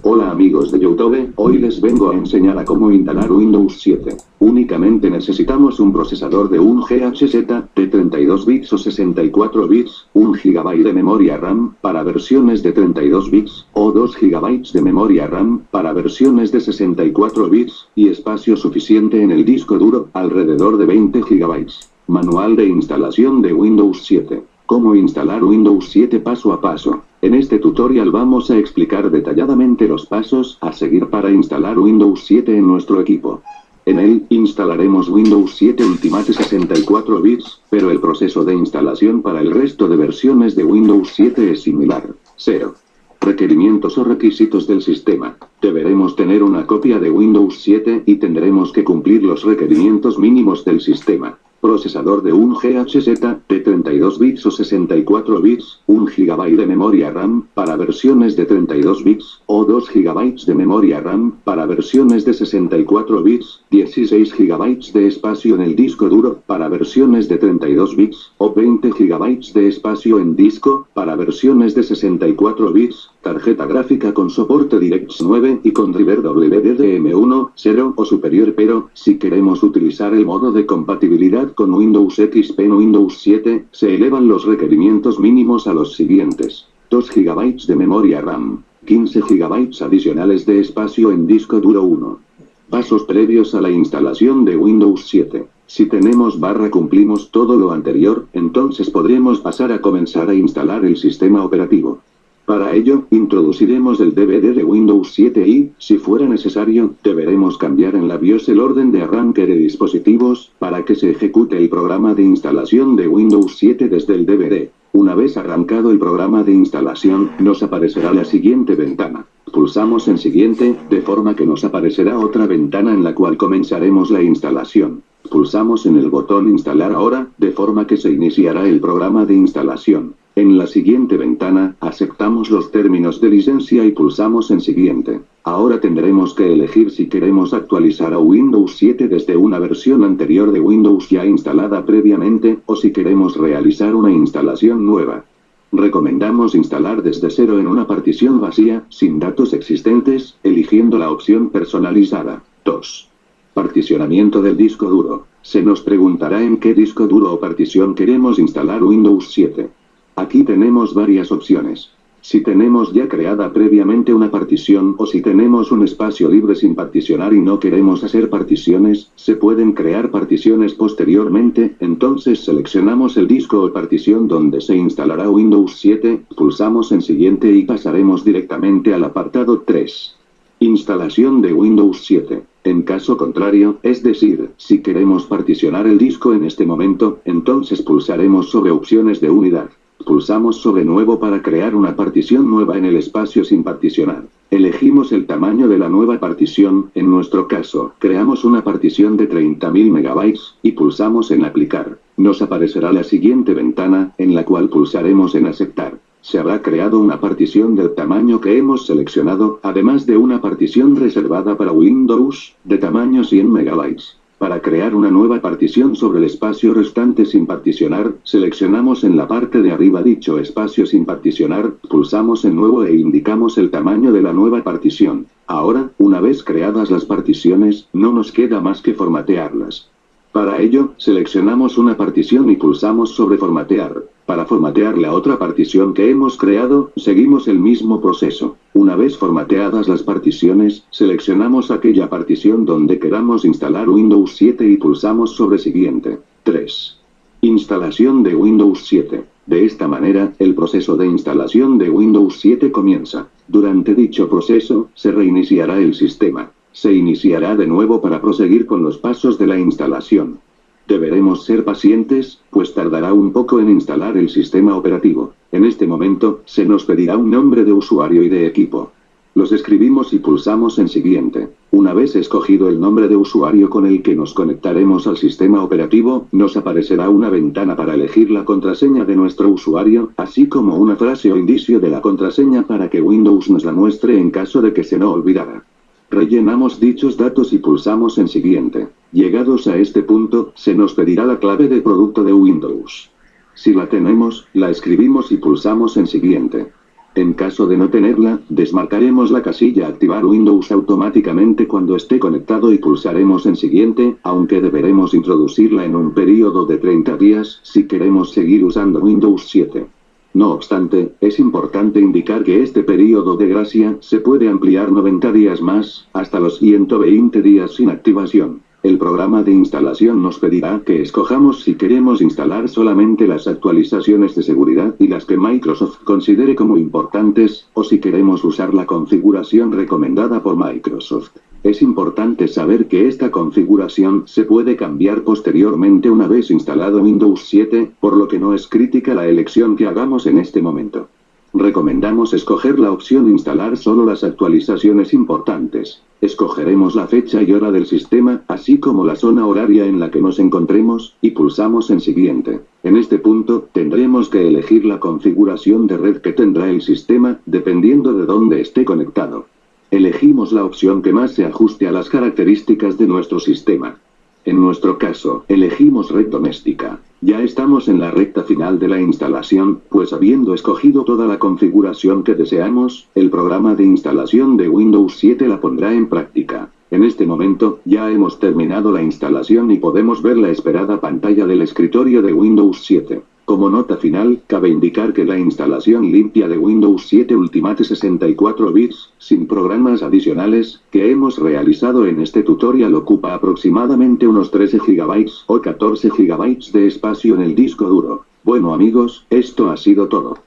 Hola amigos de YouTube, hoy les vengo a enseñar a cómo instalar Windows 7. Únicamente necesitamos un procesador de 1 GHz, de 32 bits o 64 bits, 1 GB de memoria RAM, para versiones de 32 bits, o 2 GB de memoria RAM, para versiones de 64 bits, y espacio suficiente en el disco duro, alrededor de 20 GB. Manual de instalación de Windows 7. Cómo instalar Windows 7 paso a paso. En este tutorial vamos a explicar detalladamente los pasos a seguir para instalar Windows 7 en nuestro equipo. En él, instalaremos Windows 7 Ultimate 64 bits, pero el proceso de instalación para el resto de versiones de Windows 7 es similar. 0. Requerimientos o requisitos del sistema. Deberemos tener una copia de Windows 7 y tendremos que cumplir los requerimientos mínimos del sistema. Procesador de 1 GHz, de 32 bits o 64 bits, 1 GB de memoria RAM, para versiones de 32 bits, o 2 GB de memoria RAM, para versiones de 64 bits, 16 GB de espacio en el disco duro, para versiones de 32 bits, o 20 GB de espacio en disco, para versiones de 64 bits, tarjeta gráfica con soporte DirectX 9 y con driver WDDM1, 0 o superior, pero, si queremos utilizar el modo de compatibilidad con Windows XP en Windows 7, se elevan los requerimientos mínimos a los siguientes. 2 GB de memoria RAM, 15 GB adicionales de espacio en disco duro 1. Pasos previos a la instalación de Windows 7. Si tenemos cumplimos todo lo anterior, entonces podremos pasar a comenzar a instalar el sistema operativo. Para ello, introduciremos el DVD de Windows 7 y, si fuera necesario, deberemos cambiar en la BIOS el orden de arranque de dispositivos, para que se ejecute el programa de instalación de Windows 7 desde el DVD. Una vez arrancado el programa de instalación, nos aparecerá la siguiente ventana. Pulsamos en Siguiente, de forma que nos aparecerá otra ventana en la cual comenzaremos la instalación. Pulsamos en el botón Instalar ahora, de forma que se iniciará el programa de instalación. En la siguiente ventana, aceptamos los términos de licencia y pulsamos en Siguiente. Ahora tendremos que elegir si queremos actualizar a Windows 7 desde una versión anterior de Windows ya instalada previamente, o si queremos realizar una instalación nueva. Recomendamos instalar desde cero en una partición vacía, sin datos existentes, eligiendo la opción personalizada. 2. Particionamiento del disco duro. Se nos preguntará en qué disco duro o partición queremos instalar Windows 7. Aquí tenemos varias opciones. Si tenemos ya creada previamente una partición o si tenemos un espacio libre sin particionar y no queremos hacer particiones, se pueden crear particiones posteriormente, entonces seleccionamos el disco o partición donde se instalará Windows 7, pulsamos en Siguiente y pasaremos directamente al apartado 3. Instalación de Windows 7. En caso contrario, es decir, si queremos particionar el disco en este momento, entonces pulsaremos sobre Opciones de unidad. Pulsamos sobre Nuevo para crear una partición nueva en el espacio sin particionar. Elegimos el tamaño de la nueva partición, en nuestro caso, creamos una partición de 30.000 MB, y pulsamos en Aplicar. Nos aparecerá la siguiente ventana, en la cual pulsaremos en Aceptar. Se habrá creado una partición del tamaño que hemos seleccionado, además de una partición reservada para Windows, de tamaño 100 MB. Para crear una nueva partición sobre el espacio restante sin particionar, seleccionamos en la parte de arriba dicho espacio sin particionar, pulsamos en Nuevo e indicamos el tamaño de la nueva partición. Ahora, una vez creadas las particiones, no nos queda más que formatearlas. Para ello, seleccionamos una partición y pulsamos sobre Formatear. Para formatear la otra partición que hemos creado, seguimos el mismo proceso. Una vez formateadas las particiones, seleccionamos aquella partición donde queramos instalar Windows 7 y pulsamos sobre Siguiente. 3. Instalación de Windows 7. De esta manera, el proceso de instalación de Windows 7 comienza. Durante dicho proceso, se reiniciará el sistema. Se iniciará de nuevo para proseguir con los pasos de la instalación. Deberemos ser pacientes, pues tardará un poco en instalar el sistema operativo. En este momento, se nos pedirá un nombre de usuario y de equipo. Los escribimos y pulsamos en Siguiente. Una vez escogido el nombre de usuario con el que nos conectaremos al sistema operativo, nos aparecerá una ventana para elegir la contraseña de nuestro usuario, así como una frase o indicio de la contraseña para que Windows nos la muestre en caso de que se nos olvidara. Rellenamos dichos datos y pulsamos en Siguiente. Llegados a este punto, se nos pedirá la clave de producto de Windows. Si la tenemos, la escribimos y pulsamos en Siguiente. En caso de no tenerla, desmarcaremos la casilla Activar Windows automáticamente cuando esté conectado y pulsaremos en Siguiente, aunque deberemos introducirla en un periodo de 30 días si queremos seguir usando Windows 7. No obstante, es importante indicar que este periodo de gracia se puede ampliar 90 días más, hasta los 120 días sin activación. El programa de instalación nos pedirá que escojamos si queremos instalar solamente las actualizaciones de seguridad y las que Microsoft considere como importantes, o si queremos usar la configuración recomendada por Microsoft. Es importante saber que esta configuración se puede cambiar posteriormente una vez instalado Windows 7, por lo que no es crítica la elección que hagamos en este momento. Recomendamos escoger la opción Instalar solo las actualizaciones importantes. Escogeremos la fecha y hora del sistema, así como la zona horaria en la que nos encontremos, y pulsamos en Siguiente. En este punto, tendremos que elegir la configuración de red que tendrá el sistema, dependiendo de dónde esté conectado. Elegimos la opción que más se ajuste a las características de nuestro sistema. En nuestro caso, elegimos red doméstica. Ya estamos en la recta final de la instalación, pues habiendo escogido toda la configuración que deseamos, el programa de instalación de Windows 7 la pondrá en práctica. En este momento, ya hemos terminado la instalación y podemos ver la esperada pantalla del escritorio de Windows 7. Como nota final, cabe indicar que la instalación limpia de Windows 7 Ultimate 64 bits, sin programas adicionales, que hemos realizado en este tutorial ocupa aproximadamente unos 13 GB o 14 GB de espacio en el disco duro. Bueno amigos, esto ha sido todo.